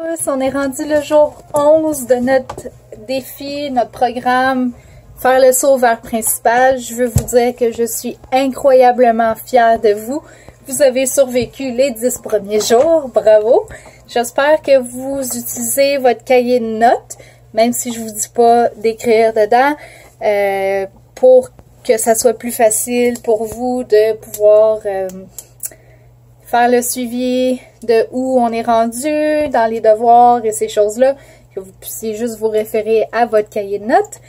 On est rendu le jour 11 de notre défi, notre programme Faire le saut vers principal. Je veux vous dire que je suis incroyablement fière de vous. Vous avez survécu les 10 premiers jours. Bravo! J'espère que vous utilisez votre cahier de notes, même si je vous dis pas d'écrire dedans, pour que ça soit plus facile pour vous de pouvoir faire le suivi de où on est rendu dans les devoirs et ces choses-là, que vous puissiez juste vous référer à votre cahier de notes.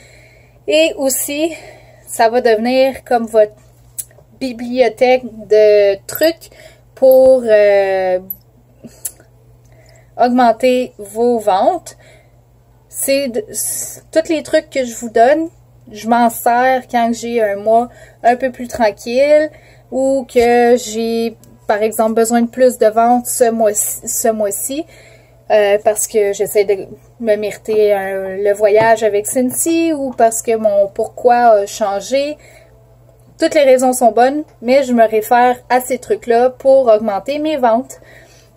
Et aussi, ça va devenir comme votre bibliothèque de trucs pour augmenter vos ventes. Tous les trucs que je vous donne, je m'en sers quand j'ai un mois un peu plus tranquille ou que j'ai par exemple besoin de plus de ventes ce mois-ci parce que j'essaie de me mériter le voyage avec Cindy ou parce que mon pourquoi a changé. Toutes les raisons sont bonnes, mais je me réfère à ces trucs-là pour augmenter mes ventes.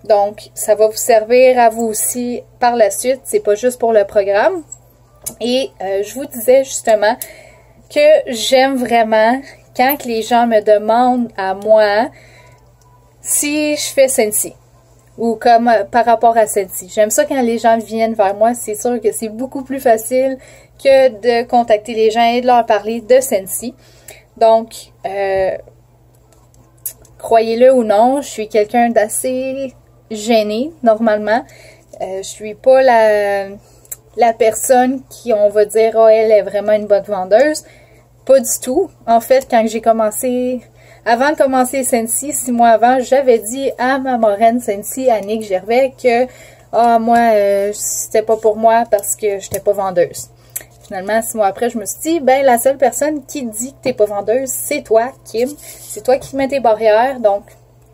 Donc, ça va vous servir à vous aussi par la suite. C'est pas juste pour le programme. Et je vous disais justement que j'aime vraiment quand les gens me demandent à moi si je fais Cindy ou comme par rapport à Cindy. J'aime ça quand les gens viennent vers moi. C'est sûr que c'est beaucoup plus facile que de contacter les gens et de leur parler de Cindy. Donc, croyez-le ou non, je suis quelqu'un d'assez gêné normalement. Je suis pas la personne qui, on va dire, oh, elle est vraiment une bonne vendeuse. Pas du tout. En fait, quand j'ai commencé, avant de commencer Cindy, 6 mois avant, j'avais dit à ma marraine Cindy, Annick Gervais, que moi, c'était pas pour moi parce que j'étais pas vendeuse. Finalement, 6 mois après, je me suis dit, ben, la seule personne qui dit que t'es pas vendeuse, c'est toi, Kim. C'est toi qui mets tes barrières, donc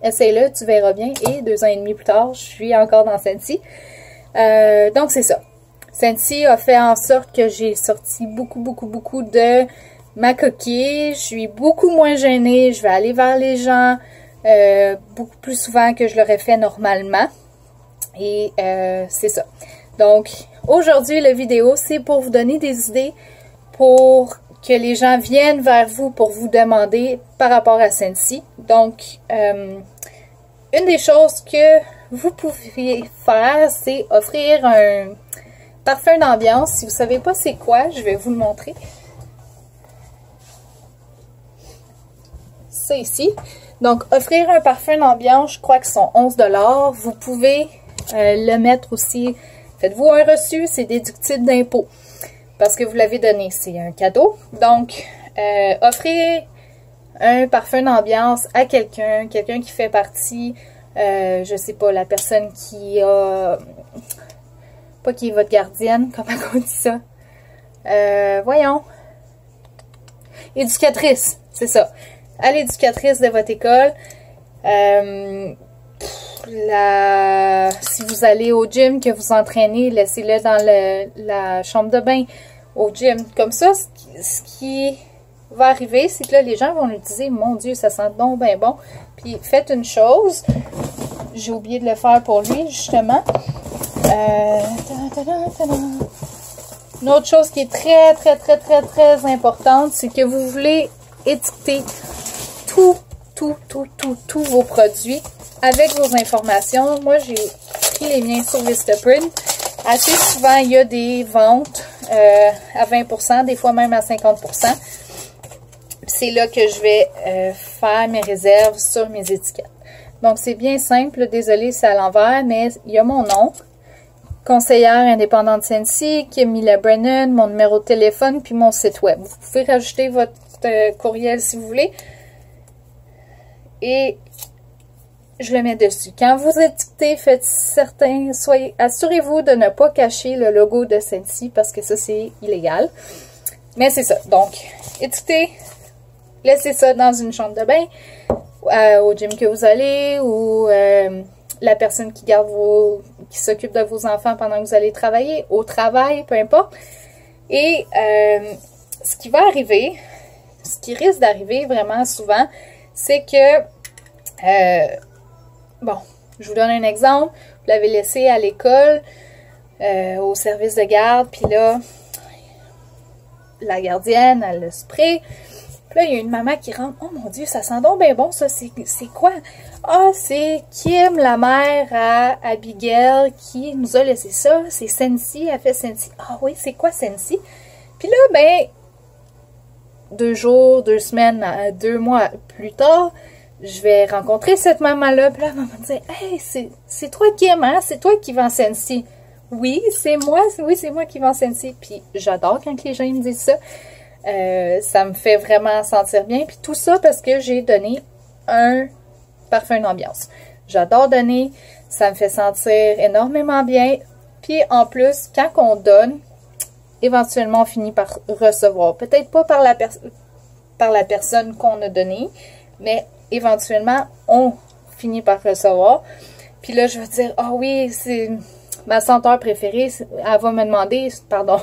essaye-le, tu verras bien. Et 2 ans et demi plus tard, je suis encore dans Cindy. Donc, c'est ça. Cindy a fait en sorte que j'ai sorti beaucoup de ma coquille. Je suis beaucoup moins gênée. Je vais aller vers les gens beaucoup plus souvent que je l'aurais fait normalement. Et c'est ça. Donc, aujourd'hui, la vidéo, c'est pour vous donner des idées pour que les gens viennent vers vous pour vous demander par rapport à Cindy. Donc, une des choses que vous pourriez faire, c'est offrir un parfum d'ambiance. Si vous ne savez pas c'est quoi, je vais vous le montrer. Ça ici. Donc, offrir un parfum d'ambiance, je crois qu'ils sont 11 $. Vous pouvez le mettre aussi. Faites-vous un reçu, c'est déductible d'impôt. Parce que vous l'avez donné, c'est un cadeau. Donc, offrez un parfum d'ambiance à quelqu'un qui fait partie, je sais pas, la personne qui a... Pas qui est votre gardienne, comment on dit ça? Voyons. Éducatrice, c'est ça. À l'éducatrice de votre école. Si vous allez au gym, que vous entraînez, laissez-le dans la chambre de bain au gym. Comme ça, ce qui va arriver, c'est que là, les gens vont l'utiliser. Mon Dieu, ça sent donc bien bon. Puis, faites une chose. J'ai oublié de le faire pour lui, justement. Une autre chose qui est très importante, c'est que vous voulez étiqueter tous vos produits avec vos informations. Moi, j'ai pris les miens sur Vistaprint. Assez souvent, il y a des ventes à 20%, des fois même à 50%. C'est là que je vais faire mes réserves sur mes étiquettes. Donc, c'est bien simple. Désolée, c'est à l'envers, mais il y a mon nom. Conseillère indépendante Cindy, Kim Brennan, mon numéro de téléphone, puis mon site web. Vous pouvez rajouter votre courriel si vous voulez. Et je le mets dessus. Quand vous étiquetez, faites assurez-vous de ne pas cacher le logo de Cindy parce que ça, c'est illégal. Mais c'est ça. Donc, étiquetez, laissez ça dans une chambre de bain, au gym que vous allez, ou la personne qui s'occupe de vos enfants pendant que vous allez travailler, au travail, peu importe. Et ce qui va arriver, ce qui risque d'arriver vraiment souvent, c'est que, bon, je vous donne un exemple. Je l'avais laissé à l'école, au service de garde. Puis là, la gardienne, elle le spray. Puis là, il y a une maman qui rentre. Oh mon Dieu, ça sent donc bien bon, ça. C'est quoi? Ah, c'est Kim, la mère à Abigail, qui nous a laissé ça. C'est Sensi, elle fait Sensi. Ah oui, c'est quoi Sensi? Puis là, ben, 2 jours, 2 semaines, 2 mois plus tard, je vais rencontrer cette maman-là. Puis là, elle va me dire, hey, c'est toi Kim, hein? C'est toi qui vends Sensi. Oui, c'est moi. Oui, c'est moi qui vends Sensi. Puis j'adore quand les gens me disent ça. Ça me fait vraiment sentir bien. Puis tout ça parce que j'ai donné un parfum d'ambiance. J'adore donner. Ça me fait sentir énormément bien. Puis en plus, quand on donne, éventuellement on finit par recevoir. Peut-être pas par la personne qu'on a donné, mais éventuellement on finit par recevoir. Puis là, je vais dire, ah oui, c'est ma senteur préférée. Elle va me demander, pardon,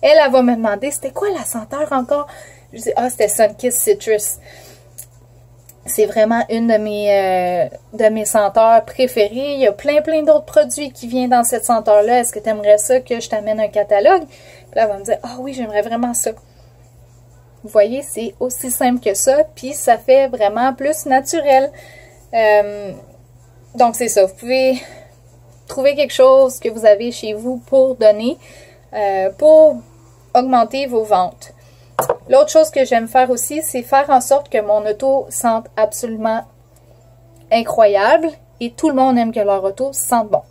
elle va me demander, c'était quoi la senteur encore? Je dis, ah, c'était Sunkist Citrus. C'est vraiment une de mes senteurs préférées. Il y a plein d'autres produits qui viennent dans cette senteur-là. Est-ce que tu aimerais ça que je t'amène un catalogue? Puis là, elle va me dire, ah oui, j'aimerais vraiment ça. Vous voyez, c'est aussi simple que ça. Puis ça fait vraiment plus naturel. Donc, c'est ça. Vous pouvez trouver quelque chose que vous avez chez vous pour donner, pour augmenter vos ventes. L'autre chose que j'aime faire aussi, c'est faire en sorte que mon auto sente absolument incroyable et tout le monde aime que leur auto sente bon.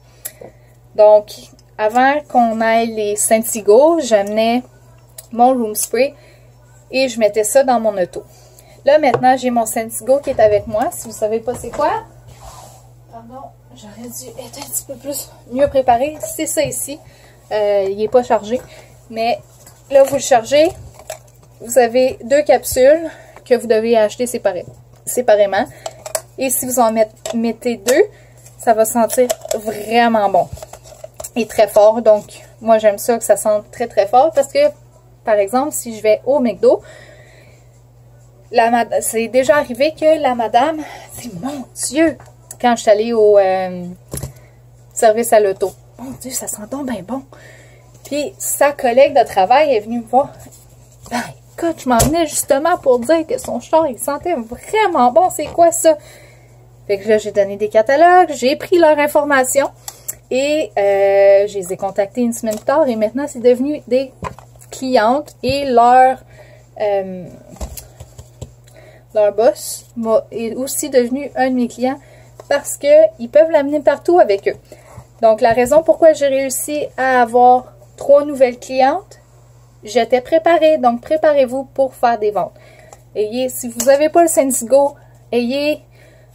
Donc, avant qu'on aille les Scentsigo, j'amenais mon room spray et je mettais ça dans mon auto. Là, maintenant, j'ai mon Scentsigo qui est avec moi. Si vous ne savez pas c'est quoi, pardon, j'aurais dû être un petit peu plus mieux préparé. C'est ça ici. Il n'est pas chargé. Mais là, vous le chargez. Vous avez 2 capsules que vous devez acheter séparément. Et si vous en mettez 2, ça va sentir vraiment bon. Et très fort. Donc, moi, j'aime ça que ça sente très fort. Parce que, par exemple, si je vais au McDo, c'est déjà arrivé que la madame dit, mon Dieu, quand je suis allée au service à l'auto, mon Dieu, ça sent donc bien bon. Puis, sa collègue de travail est venue me voir. Ben, écoute, je m'en venais justement pour dire que son char, il sentait vraiment bon. C'est quoi ça? Fait que là, j'ai donné des catalogues, j'ai pris leur information et je les ai contactés une semaine plus tard et maintenant, c'est devenu des clientes et leur boss est aussi devenu un de mes clients parce qu'ils peuvent l'amener partout avec eux. Donc, la raison pourquoi j'ai réussi à avoir 3 nouvelles clientes, j'étais préparée. Donc, préparez-vous pour faire des ventes. Si vous n'avez pas le Scentsigo, ayez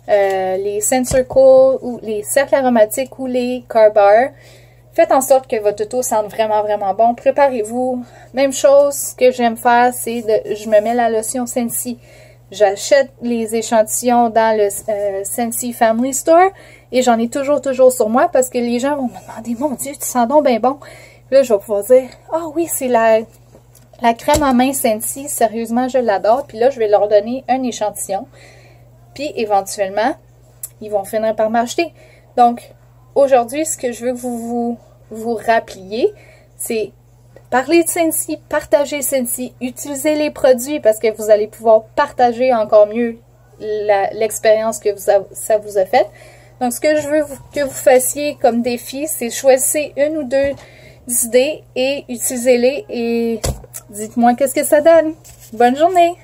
les Scent Circle ou les cercles aromatiques ou les Car Bar. Faites en sorte que votre auto sente vraiment bon. Préparez-vous. Même chose que j'aime faire, c'est je me mets la lotion Scentsy. J'achète les échantillons dans le Scentsy Family Store et j'en ai toujours sur moi parce que les gens vont me demander, mon Dieu, tu sens donc bien bon. Puis là, je vais pouvoir dire, ah oui, c'est la crème à main Scentsy. Sérieusement, je l'adore. Puis là, je vais leur donner un échantillon. Puis éventuellement, ils vont finir par m'acheter. Donc, aujourd'hui, ce que je veux que vous rappeliez, c'est parler de Scentsy, partager Scentsy, utiliser les produits parce que vous allez pouvoir partager encore mieux l'expérience que ça vous a faite. Donc, ce que je veux que vous fassiez comme défi, c'est choisir 1 ou 2 idées et utilisez-les et dites-moi qu'est-ce que ça donne. Bonne journée!